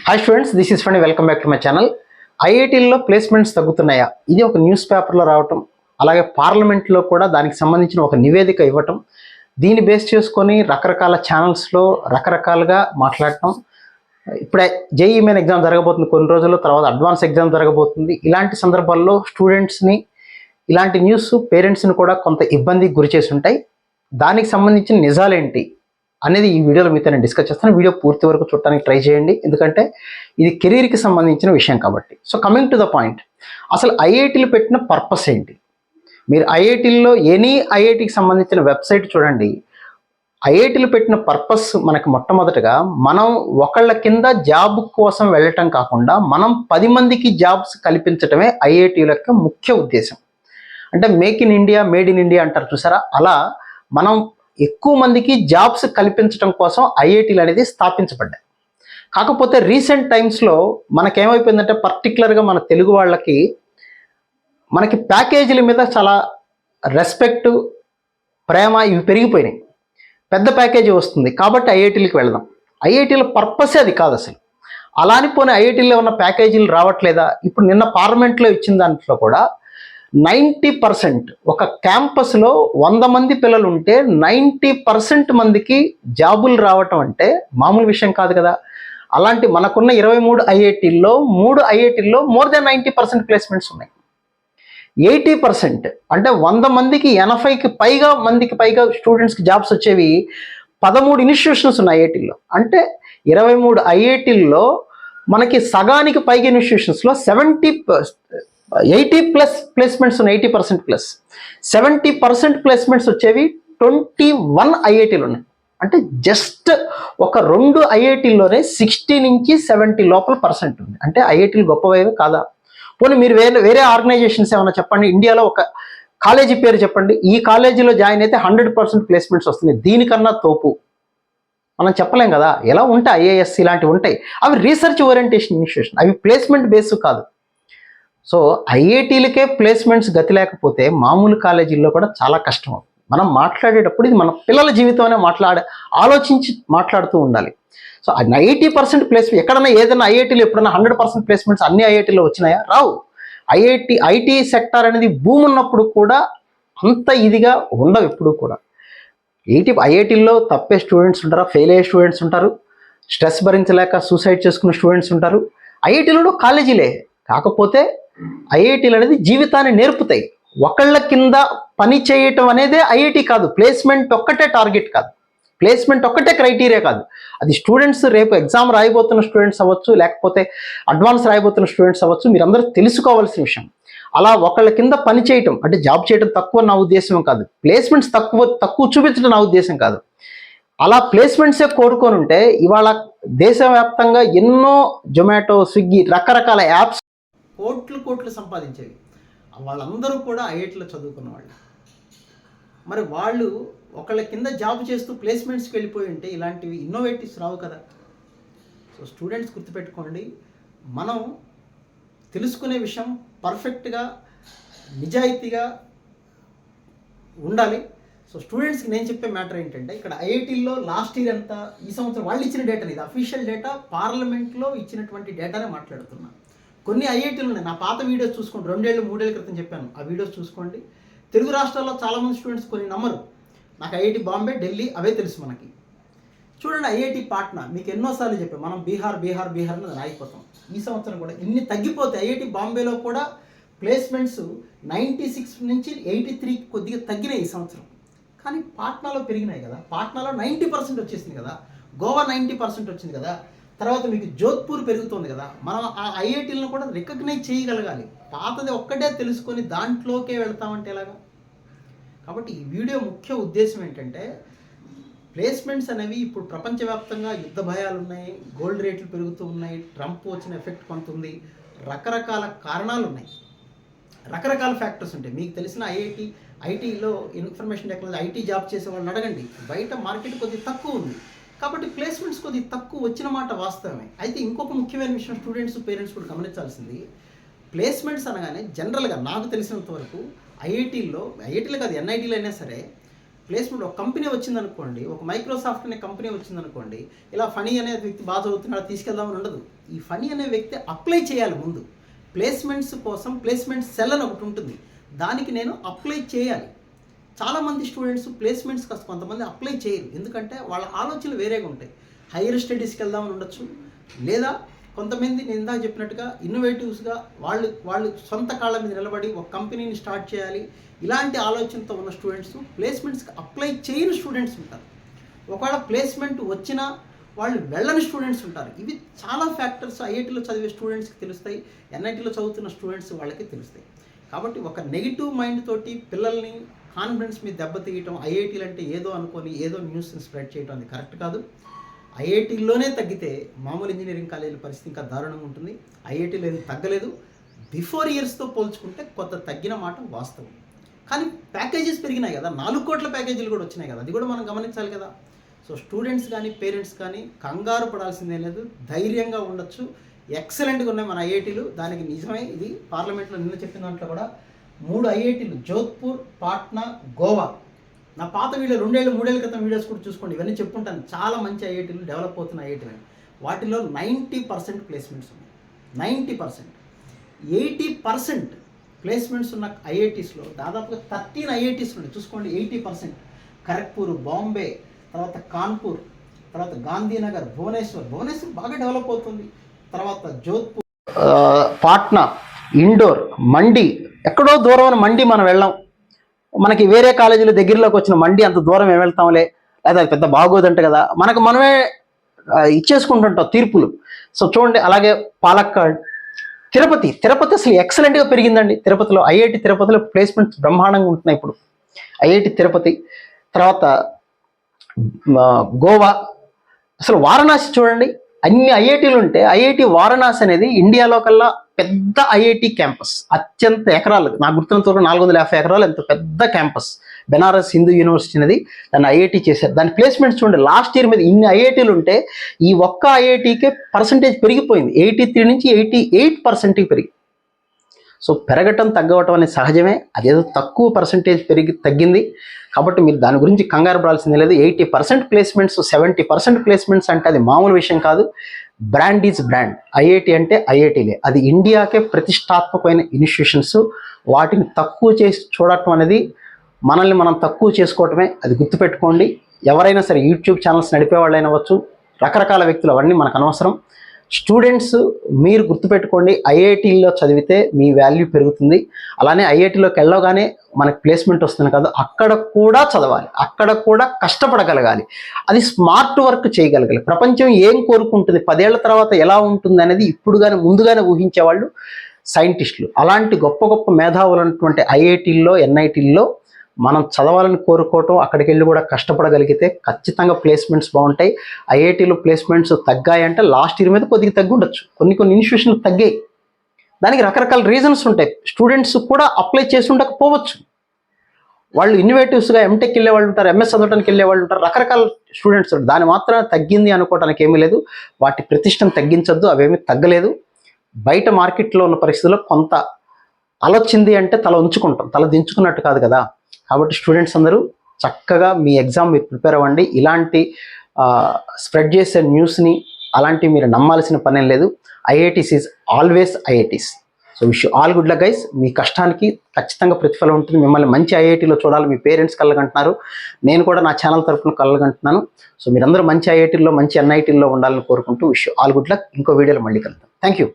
Hi students, this is Fundi. Welcome back to my channel. ఐఐటీల్లో ప్లేస్మెంట్స్ తగ్గుతున్నాయా? ఇది ఒక న్యూస్ పేపర్లో రావటం, అలాగే పార్లమెంట్లో కూడా దానికి సంబంధించిన ఒక నివేదిక ఇవ్వటం, దీన్ని బేస్ చేసుకొని రకరకాల ఛానల్స్లో రకరకాలుగా మాట్లాడటం. ఇప్పుడే జేఈఈ మెయిన్ ఎగ్జామ్ జరగబోతుంది కొన్ని రోజుల్లో, తర్వాత అడ్వాన్స్ ఎగ్జామ్ జరగబోతుంది. ఇలాంటి సందర్భాల్లో స్టూడెంట్స్ని ఇలాంటి న్యూస్ పేరెంట్స్ని కూడా కొంత ఇబ్బందికి గురి చేసి ఉంటాయి. దానికి సంబంధించిన నిజాలేంటి అనేది ఈ వీడియోలో మీతో నేను డిస్కస్ చేస్తాను. వీడియో పూర్తి వరకు చూడటానికి ట్రై చేయండి, ఎందుకంటే ఇది కెరీర్కి సంబంధించిన విషయం కాబట్టి. So coming to the point, అసలు ఐఐటీలు పెట్టిన పర్పస్ ఏంటి? మీరు ఐఐటీల్లో ఎనీ ఐఐటికి సంబంధించిన వెబ్సైట్ చూడండి. ఐఐటీలు పెట్టిన పర్పస్ మనకి మొట్టమొదటగా మనం ఒకళ్ళ కింద జాబ్ కోసం వెళ్ళటం కాకుండా మనం 10 మందికి జాబ్స్ కల్పించటమే ఐఐటీల యొక్క ముఖ్య ఉద్దేశం. అంటే make in India, made in India అంటారు చూసారా, అలా మనం ఎక్కువ మందికి జాబ్స్ కల్పించడం కోసం ఐఐటీలు అనేది స్థాపించబడ్డాయి. కాకపోతే రీసెంట్ టైమ్స్లో మనకేమైపోయిందంటే, పర్టికులర్గా మన తెలుగు వాళ్ళకి మనకి ప్యాకేజీల మీద చాలా రెస్పెక్ట్, ప్రేమ ఇవి పెరిగిపోయినాయి. పెద్ద ప్యాకేజీ వస్తుంది కాబట్టి ఐఐటీలకు వెళదాం. ఐఐటీల పర్పసే అది కాదు అసలు. అలా అని పోనీ ఐఐటీలో ఉన్న ప్యాకేజీలు రావట్లేదా? ఇప్పుడు నిన్న పార్లమెంట్లో ఇచ్చిన దాంట్లో కూడా 90% ఒక క్యాంపస్లో 100 మంది పిల్లలు ఉంటే 90% మందికి జాబులు రావటం అంటే మామూలు విషయం కాదు కదా. అలాంటి మనకున్న 23 ఐఐటీల్లో 3 ఐఐటీల్లో మోర్ దెన్ 90% ప్లేస్మెంట్స్ ఉన్నాయి. 80% అంటే 100 మందికి 80కి పైగా స్టూడెంట్స్కి జాబ్స్ వచ్చేవి 13 ఇన్స్టిట్యూషన్స్ ఉన్నాయి ఐఐటీల్లో. అంటే 23 ఐఐటీల్లో మనకి సగానికి పైగా ఇన్స్టిట్యూషన్స్లో 80+ ప్లేస్మెంట్స్ ఉన్నాయి. 80% ప్లస్ 70% ప్లేస్మెంట్స్ వచ్చేవి 21 ఐఐటీలు ఉన్నాయి. అంటే జస్ట్ ఒక 2 ఐఐటీల్లోనే 60 నుంచి 70 లోపల పర్సెంట్ ఉంది. అంటే ఐఐటీలు గొప్పవేవి కాదా? పోనీ మీరు వేరే ఆర్గనైజేషన్స్ ఏమైనా చెప్పండి. ఇండియాలో ఒక కాలేజీ పేరు చెప్పండి, ఈ కాలేజీలో జాయిన్ అయితే 100% ప్లేస్మెంట్స్ వస్తున్నాయి, దీనికన్నా తోపు మనం చెప్పలేం కదా. ఎలా ఉంటాయి ఐఏఎస్ ఇలాంటివి ఉంటాయి. అవి రీసెర్చ్ ఓరియంటేషన్ ఇన్స్టిట్యూషన్, అవి ప్లేస్మెంట్ బేస్ కాదు. సో ఐఐటీలకే ప్లేస్మెంట్స్ గతి లేకపోతే మామూలు కాలేజీల్లో కూడా చాలా కష్టం. మనం మాట్లాడేటప్పుడు ఇది మన పిల్లల జీవితంలో ఆలోచించి మాట్లాడుతూ ఉండాలి. సో 80% ప్లేస్మెంట్ ఎక్కడన్నా, ఏదైనా ఐఐటీలో ఎప్పుడన్నా 100% ప్లేస్మెంట్స్ అన్ని ఐఐటీలో వచ్చినాయా? రావు. ఐటీ సెక్టార్ అనేది భూమి ఉన్నప్పుడు కూడా అంత ఇదిగా ఉండవు ఎప్పుడు కూడా. ఐఐటీల్లో తప్పే స్టూడెంట్స్ ఉంటారు, ఫెయిల్ అయ్యే స్టూడెంట్స్ ఉంటారు, స్ట్రెస్ భరించలేక సూసైడ్ చేసుకున్న స్టూడెంట్స్ ఉంటారు. ఐఐటీలో కాలేజీలే, కాకపోతే ఐఐటీలు అనేది జీవితాన్ని నేర్పుతాయి. ఒకళ్ళ కింద పని చేయటం అనేదే ఐఐటీ కాదు. ప్లేస్మెంట్ ఒక్కటే టార్గెట్ కాదు, ప్లేస్మెంట్ ఒక్కటే క్రైటీరియా కాదు. అది స్టూడెంట్స్ రేపు ఎగ్జామ్ రాయబోతున్న స్టూడెంట్స్ అవ్వచ్చు, లేకపోతే అడ్వాన్స్ రాయబోతున్న స్టూడెంట్స్ అవ్వచ్చు, మీరందరూ తెలుసుకోవాల్సిన విషయం. అలా ఒకళ్ళ కింద పని చేయటం అంటే జాబ్ చేయడం తక్కువ నా ఉద్దేశం కాదు, ప్లేస్మెంట్స్ తక్కువ చూపించడం నా ఉద్దేశం కాదు. అలా ప్లేస్మెంట్సే కోరుకొని ఉంటే ఇవాళ దేశవ్యాప్తంగా ఎన్నో జొమాటో, స్విగ్గీ రకరకాల యాప్స్ కోట్లు సంపాదించేవి. వాళ్ళందరూ కూడా ఐఐటీలో చదువుకున్న వాళ్ళు. మరి వాళ్ళు ఒకళ్ళ కింద జాబ్ చేస్తూ ప్లేస్మెంట్స్కి వెళ్ళిపోయి ఉంటే ఇలాంటివి ఇన్నోవేటివ్స్ రావు కదా. సో స్టూడెంట్స్ గుర్తుపెట్టుకోండి, మనం తెలుసుకునే విషయం పర్ఫెక్ట్గా నిజాయితీగా ఉండాలి. సో స్టూడెంట్స్కి నేను చెప్పే మ్యాటర్ ఏంటంటే, ఇక్కడ ఐఐటీల్లో లాస్ట్ ఇయర్ అంతా, ఈ సంవత్సరం వాళ్ళు ఇచ్చిన డేటా, ఇది అఫీషియల్ డేటా, పార్లమెంట్లో ఇచ్చినటువంటి డేటానే మాట్లాడుతున్నా. కొన్ని ఐఐటీలు ఉన్నాయి, నా పాత వీడియోస్ చూసుకోండి, 2-3 ఏళ్ల క్రితం చెప్పాను, ఆ వీడియోస్ చూసుకోండి. తెలుగు రాష్ట్రాల్లో చాలామంది స్టూడెంట్స్ కొన్ని నమ్మరు. నాకు ఐఐటీ బాంబే, ఢిల్లీ అవే తెలుసు మనకి. చూడండి, ఐఐటీ పాట్నా మీకు ఎన్నోసార్లు చెప్పాను, మనం బీహార్లో ఆగిపోతాం. ఈ సంవత్సరం కూడా ఇన్ని తగ్గిపోతే ఐఐటీ బాంబేలో కూడా ప్లేస్మెంట్స్ 96 నుంచి 83 కొద్దిగా తగ్గినాయి ఈ సంవత్సరం. కానీ పాట్నాలో పెరిగినాయి కదా. పాట్నాలో 90% వచ్చేసింది కదా, గోవా 90% వచ్చింది కదా, తర్వాత మీకు జోధ్పూర్ పెరుగుతుంది కదా. మనం ఆ ఐఐటీలను కూడా రికగ్నైజ్ చేయగలగాలి. పాతది ఒక్కటే తెలుసుకొని దాంట్లోకే వెళ్తామంటే ఎలాగా? కాబట్టి ఈ వీడియో ముఖ్య ఉద్దేశం ఏంటంటే, ప్లేస్మెంట్స్ అనేవి ఇప్పుడు ప్రపంచవ్యాప్తంగా యుద్ధ భయాలు ఉన్నాయి, గోల్డ్ రేట్లు పెరుగుతూ ఉన్నాయి, ట్రంప్ వచ్చిన ఎఫెక్ట్ కొంత ఉంది, రకరకాల కారణాలు ఉన్నాయి, రకరకాల ఫ్యాక్టర్స్ ఉంటాయి. మీకు తెలిసిన ఐటీలో ఇన్ఫర్మేషన్ టెక్నాలజీ ఐటీ జాబ్ చేసే వాళ్ళని అడగండి, బయట మార్కెట్ కొద్దిగా తక్కువ ఉంది కాబట్టి ప్లేస్మెంట్స్ కొద్దిగా తక్కువ వచ్చిన మాట వాస్తవమే. అయితే ఇంకొక ముఖ్యమైన విషయం స్టూడెంట్స్, పేరెంట్స్ కూడా గమనించాల్సింది, ప్లేస్మెంట్స్ అనగానే జనరల్గా నాకు తెలిసినంత వరకు ఐఐటీలో కాదు, ఎన్ఐటీలో అయినా సరే ప్లేస్మెంట్ ఒక కంపెనీ వచ్చిందనుకోండి, ఒక మైక్రోసాఫ్ట్ అనే కంపెనీ వచ్చిందనుకోండి, ఇలా ఫనీ అనే వ్యక్తి బాగా చదువుతున్నాడు తీసుకెళ్దామని ఉండదు. ఈ ఫనీ అనే వ్యక్తి అప్లై చేయాలి ముందు. ప్లేస్మెంట్స్ కోసం ప్లేస్మెంట్ సెల్ అని ఒకటి ఉంటుంది, దానికి నేను అప్లై చేయాలి. చాలామంది స్టూడెంట్స్ ప్లేస్మెంట్స్ కొంతమంది అప్లై చేయరు, ఎందుకంటే వాళ్ళ ఆలోచనలు వేరేగా ఉంటాయి. హైయర్ స్టడీస్కి వెళ్దామని ఉండొచ్చు, లేదా కొంతమంది నేను ఇందాక చెప్పినట్టుగా ఇన్నోవేటివ్స్గా వాళ్ళు సొంత కాళ్ళ మీద నిలబడి ఒక కంపెనీని స్టార్ట్ చేయాలి, ఇలాంటి ఆలోచనతో ఉన్న స్టూడెంట్స్ ప్లేస్మెంట్స్కి అప్లై చేయని స్టూడెంట్స్ ఉంటారు. ఒకవేళ ప్లేస్మెంట్ వచ్చినా వాళ్ళు వెళ్ళని స్టూడెంట్స్ ఉంటారు. ఇవి చాలా ఫ్యాక్టర్స్ ఐఐటీలో చదివే స్టూడెంట్స్కి తెలుస్తాయి, ఎన్ఐటీలో చదువుతున్న స్టూడెంట్స్ వాళ్ళకి తెలుస్తాయి. కాబట్టి ఒక నెగిటివ్ మైండ్ తోటి పిల్లల్ని కాన్ఫిడెన్స్ మీద దెబ్బతీయటం, ఐఐటీలు అంటే ఏదో అనుకొని ఏదో న్యూస్ని స్ప్రెడ్ చేయడం అది కరెక్ట్ కాదు. ఐఐటీల్లోనే తగ్గితే మామూలు ఇంజనీరింగ్ కాలేజీల పరిస్థితి ఇంకా దారుణంగా ఉంటుంది. ఐఐటీలో ఏం తగ్గలేదు, బిఫోర్ ఇయర్స్తో పోల్చుకుంటే కొంత తగ్గిన మాట వాస్తవం. కానీ ప్యాకేజెస్ పెరిగినాయి కదా, 4 కోట్ల ప్యాకేజీలు కూడా వచ్చినాయి కదా, అది కూడా మనం గమనించాలి కదా. సో స్టూడెంట్స్ కానీ పేరెంట్స్ కానీ కంగారు పడాల్సిందే లేదు, ధైర్యంగా ఉండొచ్చు. ఎక్సలెంట్గా ఉన్నాయి మన ఐఐటీలు. దానికి నిజమే, ఇది పార్లమెంట్లో నిన్న చెప్పిన దాంట్లో కూడా 3 ఐఐటీలు జోధ్పూర్, పాట్నా, గోవా. నా పాత వీడియో 2-3 ఏళ్ల క్రితం వీడియోస్ కూడా చూసుకోండి, ఇవన్నీ చెప్పుకుంటాను. చాలా మంచి ఐఐటీలు, డెవలప్ అవుతున్న ఐఐటీలు. వాటిలో 90% ప్లేస్మెంట్స్ ఉన్నాయి. 90%, 80% ప్లేస్మెంట్స్ ఉన్న ఐఐటీస్లో దాదాపుగా 13 ఐఐటీస్ ఉన్నాయి. చూసుకోండి, 80%. ఖరగ్పూర్, బాంబే, తర్వాత కాన్పూర్, తర్వాత గాంధీనగర్, భువనేశ్వర్ బాగా డెవలప్ అవుతుంది. తర్వాత జోధ్పూర్, పాట్నా, ఇండోర్, మండి. ఎక్కడో దూరం మండి మనం వెళ్ళాం, మనకి వేరే కాలేజీలు దగ్గరలోకి వచ్చిన మండి అంత దూరం ఏం వెళ్తాంలే, లేదా అది పెద్ద బాగోదంట కదా, మనమే ఇచ్చేసుకుంటుంటాం తీర్పులు. సో చూడండి, అలాగే పాలక్కాడ్, తిరుపతి అసలు ఎక్సలెంట్గా పెరిగిందండి. తిరుపతిలో ఐఐటి తిరుపతిలో ప్లేస్మెంట్స్ బ్రహ్మాండంగా ఉంటున్నాయి ఇప్పుడు. ఐఐటి తిరుపతి, తర్వాత గోవా, అసలు వారణాసి చూడండి, అన్ని ఐఐటీలు ఉంటే ఐఐటి వారణాసి అనేది ఇండియాలో కల్లా పెద్ద ఐఐటి క్యాంపస్. అత్యంత ఎకరాలు, నాకు గుర్తున్నంత వరకు 450 ఎకరాలు ఎంత పెద్ద క్యాంపస్. బెనారస్ హిందూ యూనివర్సిటీ అనేది దాన్ని ఐఐటి చేశారు. దాని ప్లేస్మెంట్స్ చూడండి, లాస్ట్ ఇయర్ మీద ఇన్ని ఐఐటీలు ఉంటే ఈ ఒక్క ఐఐటికే పర్సంటేజ్ పెరిగిపోయింది, 83 నుంచి 88% పెరిగి. సో పెరగటం తగ్గవటం అనేది సహజమే, అదేదో తక్కువ పర్సంటేజ్ తగ్గింది. కాబట్టి మీరు దాని గురించి కంగారు పడాల్సిందే లేదు. 80% ప్లేస్మెంట్స్, 70% ప్లేస్మెంట్స్ అంటే అది మామూలు విషయం కాదు. Brand is brand. ఐఐటి అంటే ఐఐటీలే, అది ఇండియాకే ప్రతిష్టాత్మకమైన ఇన్స్టిట్యూషన్స్. వాటిని తక్కువ చేసి చూడటం అనేది మనల్ని మనం తక్కువ చేసుకోవటమే, అది గుర్తుపెట్టుకోండి. ఎవరైనా సరే యూట్యూబ్ ఛానల్స్ నడిపే వాళ్ళైనా అవ్వచ్చు, రకరకాల వ్యక్తులు, అవన్నీ మనకు అనవసరం. స్టూడెంట్స్ మీరు గుర్తుపెట్టుకోండి, ఐఐటీల్లో చదివితే మీ వాల్యూ పెరుగుతుంది. అలానే ఐఐటీలోకి వెళ్ళగానే మనకు ప్లేస్మెంట్ వస్తుంది కాదు, అక్కడ కూడా చదవాలి, అక్కడ కూడా కష్టపడగలగాలి, అది స్మార్ట్ వర్క్ చేయగలగాలి. ప్రపంచం ఏం కోరుకుంటుంది, 10 ఏళ్ల తర్వాత ఎలా ఉంటుంది అనేది ముందుగానే ఊహించేవాళ్ళు సైంటిస్టులు. అలాంటి గొప్ప మేధావులు ఉన్నటువంటి ఐఐటీల్లో, ఎన్ఐటీల్లో మనం చదవాలని కోరుకోవటం, అక్కడికి వెళ్ళి కూడా కష్టపడగలిగితే ఖచ్చితంగా ప్లేస్మెంట్స్ బాగుంటాయి. ఐఐటీలో ప్లేస్మెంట్స్ తగ్గాయంటే లాస్ట్ ఇయర్ మీద కొద్దిగా తగ్గి ఉండొచ్చు, కొన్ని ఇన్స్టిట్యూషన్లు తగ్గాయి. దానికి రకరకాల రీజన్స్ ఉంటాయి. స్టూడెంట్స్ కూడా అప్లై చేసి ఉండకపోవచ్చు, వాళ్ళు ఇన్నోవేటివ్స్గా ఎంటెక్ వెళ్ళే వాళ్ళు ఉంటారు, ఎంఎస్ చదవడానికి వెళ్ళే వాళ్ళు ఉంటారు, రకరకాల స్టూడెంట్స్. దాని మాత్రం తగ్గింది అనుకోవడానికి ఏమీ లేదు. వాటి ప్రతిష్టను తగ్గించొద్దు, అవేమీ తగ్గలేదు. బయట మార్కెట్లో ఉన్న పరిస్థితుల్లో కొంత అలొచ్చింది అంటే తల ఉంచుకుంటాం, తల దించుకున్నట్టు కాదు కదా. కాబట్టి స్టూడెంట్స్ అందరూ చక్కగా మీ ఎగ్జామ్ మీరు ప్రిపేర్ అవ్వండి. ఇలాంటి స్ప్రెడ్ చేసే న్యూస్ని అలాంటివి మీరు నమ్మాల్సిన పనేం లేదు. IITs is always IITs. So wish all good luck guys. మీ కష్టానికి ఖచ్చితంగా ప్రతిఫలం ఉంటుంది. మిమ్మల్ని మంచి ఐఐటీలో చూడాలి, మీ పేరెంట్స్ కలగంటున్నారు, నేను కూడా నా ఛానల్ తరఫున కలగంటున్నాను. సో మీరందరూ మంచి ఐఐటీల్లో, మంచి ఎన్ఐటీల్లో ఉండాలని కోరుకుంటూ విష్ ఆల్ గుడ్ లక్. ఇంకో వీడియోలో మళ్ళీ కలుద్దాం. Thank you.